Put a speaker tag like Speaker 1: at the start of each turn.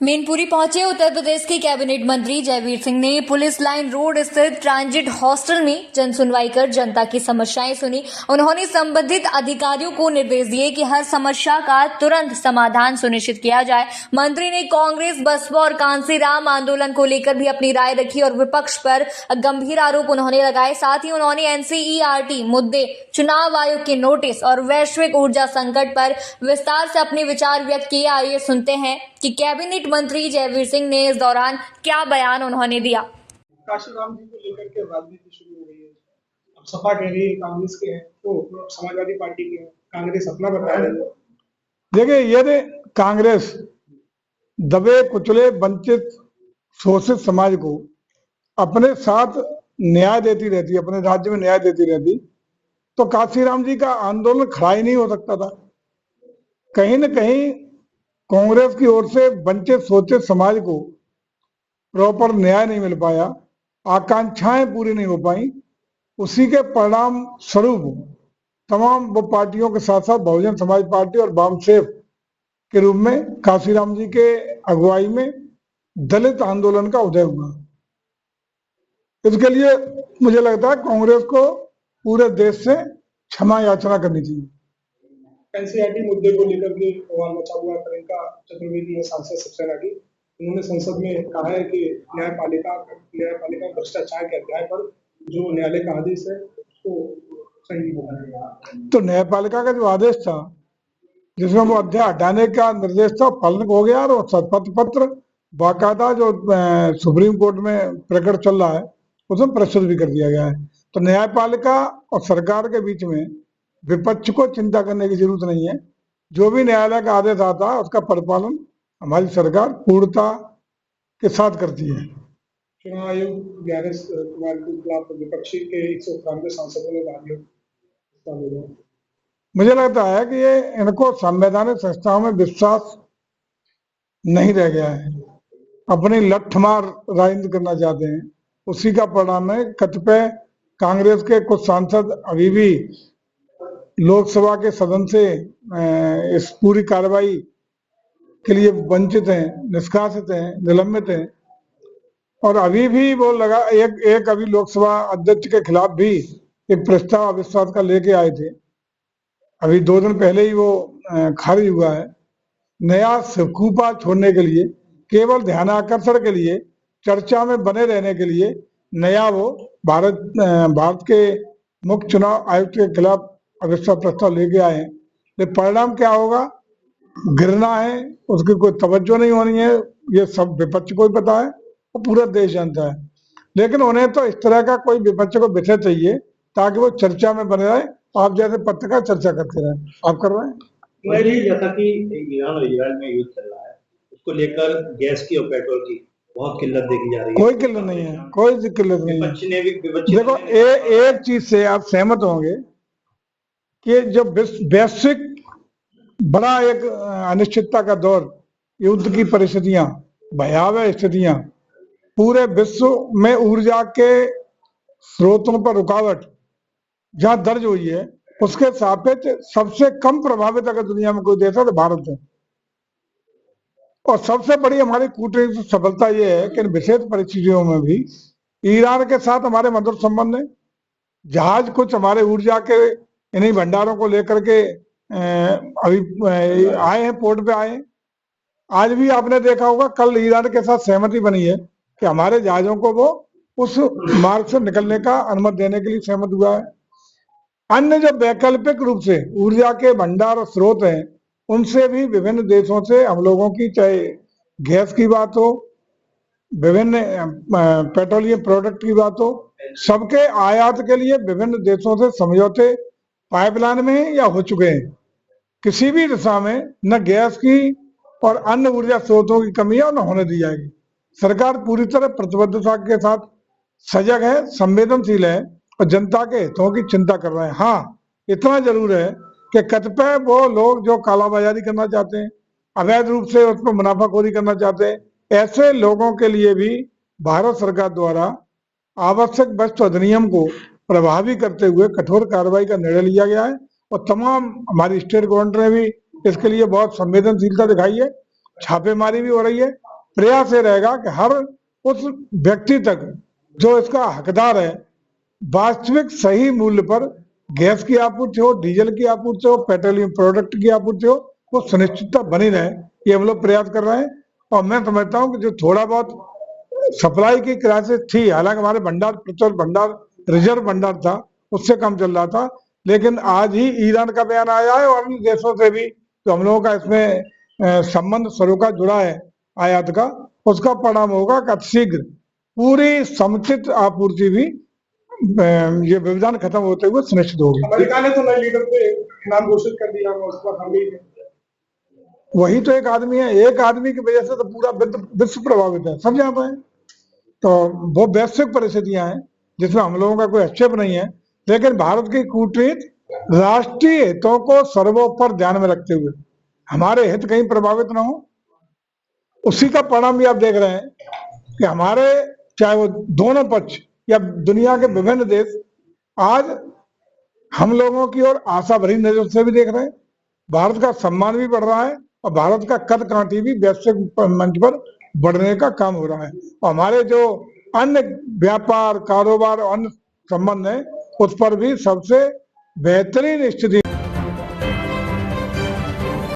Speaker 1: मैनपुरी पहुंचे उत्तर प्रदेश के कैबिनेट मंत्री जयवीर सिंह ने पुलिस लाइन रोड स्थित ट्रांजिट हॉस्टल में जन सुनवाई कर जनता की समस्याएं सुनी। उन्होंने संबंधित अधिकारियों को निर्देश दिए कि हर समस्या का तुरंत समाधान सुनिश्चित किया जाए। मंत्री ने कांग्रेस, बसपा और कांसीराम आंदोलन को लेकर भी अपनी राय रखी और विपक्ष पर गंभीर आरोप उन्होंने लगाए। साथ ही उन्होंने एनसीईआरटी मुद्दे, चुनाव आयोग के नोटिस और वैश्विक ऊर्जा संकट पर विस्तार से अपने विचार व्यक्त किए। आइए सुनते हैं कि कैबिनेट मंत्री जयवीर सिंह ने इस दौरान क्या बयान उन्होंने दिया।
Speaker 2: काशीराम जी को लेकर के राजनीति शुरू हो गई है। अब सपा कह रही है कांग्रेस के हैं, तो समाजवादी पार्टी के हैं, कांग्रेस अपना बता रही है।
Speaker 3: देखिए, यदि कांग्रेस दबे कुचले वंचित शोषित समाज को अपने साथ न्याय देती रहती, अपने राज्य में न्याय देती रहती, तो काशीराम जी का आंदोलन खड़ा ही नहीं हो सकता था। कहीं न कहीं कांग्रेस की ओर से वंचित शोषित समाज को प्रॉपर न्याय नहीं मिल पाया, आकांक्षाएं पूरी नहीं हो पाई। उसी के परिणाम स्वरूप तमाम वो पार्टियों के साथ साथ बहुजन समाज पार्टी और वामसेफ के रूप में काशीराम जी के अगुवाई में दलित आंदोलन का उदय हुआ। इसके लिए मुझे लगता है कांग्रेस को पूरे देश से क्षमा याचना करनी चाहिए।
Speaker 2: एनसीईआरटी मुद्दे को लेकर के बवाल मचा हुआ है। प्रियंका चतुर्वेदी है सांसद सबसे आगे, उन्होंने संसद में कहा है कि न्यायपालिका भ्रष्टाचार के अध्याय पर जो न्यायालय का आदेश है उसको सही नहीं बनाया।
Speaker 3: तो न्यायपालिका का जो आदेश था जिसमें वो अध्याय हटाने का निर्देश था, पालन हो गया और शपथ पत्र बाकायदा जो सुप्रीम कोर्ट में प्रकट चल रहा है उसमें प्रस्तुत भी कर दिया गया है। तो न्यायपालिका और सरकार के बीच में विपक्ष को चिंता करने की जरूरत नहीं है। जो भी न्यायालय का आदेश आता है उसका परिपालन हमारी सरकार पूर्णता के साथ करती है।
Speaker 2: चुनाव आयोग 11 कुमार के खिलाफ विपक्षी के 193 सांसदों ने भाग लिया।
Speaker 3: मुझे लगता है कि ये इनको संवैधानिक संस्थाओं में विश्वास नहीं रह गया है, अपनी लठमार राजनीति करना चाहते हैं। उसी का परिणाम है। कतिपय कांग्रेस के कुछ सांसद अभी भी लोकसभा के सदन से इस पूरी कार्रवाई के लिए वंचित हैं, निष्कासित हैं, निलंबित हैं। और अभी भी वो लगा एक अभी लोकसभा अध्यक्ष के खिलाफ भी एक प्रस्ताव अविश्वास का लेके आए थे, अभी 2 दिन पहले ही वो खारिज हुआ है। नया सकूपा छोड़ने के लिए, केवल ध्यान आकर्षण के लिए, चर्चा में बने रहने के लिए नया वो भारत के मुख्य चुनाव आयुक्त के खिलाफ अविश्वास प्रस्ताव लेके आए हैं। लेकिन परिणाम क्या होगा, गिरना है, उसकी कोई तवज्जो नहीं होनी है, ये सब विपक्ष को ही पता है और पूरा देश जानता है। लेकिन उन्हें तो इस तरह का कोई विपक्ष को विषय चाहिए ताकि वो चर्चा में बने रहे। आप जैसे पत्रकार चर्चा करते रहे, आप कर रहे हैं।
Speaker 4: मैं नहीं जैसा कि ईरान और इजराइल में युद्ध चल रहा है, उसको लेकर गैस की और पेट्रोल की बहुत किल्लत देखी जा रही है।
Speaker 3: कोई किल्लत नहीं है, कोई किल्लत नहीं है। देखो, एक चीज से आप सहमत होंगे कि जब वैश्विक बड़ा एक अनिश्चितता का दौर, युद्ध की परिस्थितियां, भयावह स्थितियां, पूरे विश्व में ऊर्जा के स्रोतों पर रुकावट जहां दर्ज हुई है, उसके सापेक्ष सबसे कम प्रभावित अगर दुनिया में कोई देश है तो भारत है। और सबसे बड़ी हमारी कूटनीतिक सफलता यह है कि इन विशेष परिस्थितियों में भी ईरान के साथ हमारे मधुर संबंध है। जहाज कुछ हमारे ऊर्जा के इन्हीं भंडारों को लेकर के अभी आए हैं, पोर्ट पे आए हैं। आज भी आपने देखा होगा, कल ईरान के साथ सहमति बनी है कि हमारे जहाजों को वो उस मार्ग से निकलने का अनुमति देने के लिए सहमत हुआ है। अन्य जो वैकल्पिक रूप से ऊर्जा के भंडार और स्रोत हैं, उनसे भी विभिन्न देशों से हम लोगों की, चाहे गैस की बात हो, विभिन्न पेट्रोलियम प्रोडक्ट की बात हो, सबके आयात के लिए विभिन्न देशों से समझौते पाइपलाइन में या हो चुके हैं। किसी भी दिशा में न गैस की और अन्य ऊर्जा स्रोतों की कमी है और न होने दी जाएगी। सरकार पूरी तरह प्रतिबद्धता के साथ सजग है, संवेदनशील है और जनता के हितों की चिंता कर रहे हैं। हाँ, इतना जरूर है कि कतिपय वो लोग जो कालाबाजारी करना चाहते हैं, अवैध रूप से उस पर मुनाफाखोरी करना चाहते हैं, ऐसे लोगों के लिए भी भारत सरकार द्वारा आवश्यक वस्तु अधिनियम को प्रभावी करते हुए कठोर कार्रवाई का निर्णय लिया गया है। और तमाम हमारी स्टेट गवर्नमेंट ने भी इसके लिए बहुत संवेदनशीलता दिखाई है। छापेमारी भी हो रही है प्रयास ये रहेगा कि हर उस व्यक्ति तक जो इसका हकदार है वास्तविक सही मूल्य पर गैस की आपूर्ति हो, डीजल की आपूर्ति हो, पेट्रोलियम प्रोडक्ट की आपूर्ति हो, वो सुनिश्चितता बनी रहे, ये हम लोग प्रयास कर रहे हैं। और मैं समझता हूँ कि जो थोड़ा बहुत सप्लाई की क्राइसिस थी, हालांकि हमारे भंडार, पेट्रोल भंडार, रिजर्व भंडार था, उससे कम चल रहा था, लेकिन आज ही ईरान का बयान आया है और अन्य देशों से भी तो हम लोगों का इसमें संबंध शुरू का जुड़ा है आयात का, उसका परिणाम होगा कि अतिशीघ्र पूरी समुचित आपूर्ति भी ये व्यवधान खत्म होते हुए सुनिश्चित होगी।
Speaker 2: अमेरिका ने तो नए लीडर पे नाम घोषित कर दिया, उसका हम भी
Speaker 3: वही तो एक आदमी है, एक आदमी की वजह से तो पूरा विश्व प्रभावित है, सब जानते हैं। तो वो वैश्विक परिस्थितियां हैं जिसमें हम लोगों का कोई आक्षेप नहीं है, लेकिन भारत की कूटनीति राष्ट्रीय हितों को सर्वोपरि ध्यान में रखते हुए हमारे हित कहीं प्रभावित ना हो, उसी का परिणाम भी आप देख रहे हैं कि हमारे चाहे वो दोनों पक्ष या दुनिया के विभिन्न देश आज हम लोगों की ओर आशा भरी नजर से भी देख रहे हैं। भारत का सम्मान भी बढ़ रहा है और भारत का कद काठी भी वैश्विक मंच पर बढ़ने का काम हो रहा है। और हमारे जो अन्य व्यापार, कारोबार और अन्य संबंध है, उस पर भी सबसे बेहतरीन स्थिति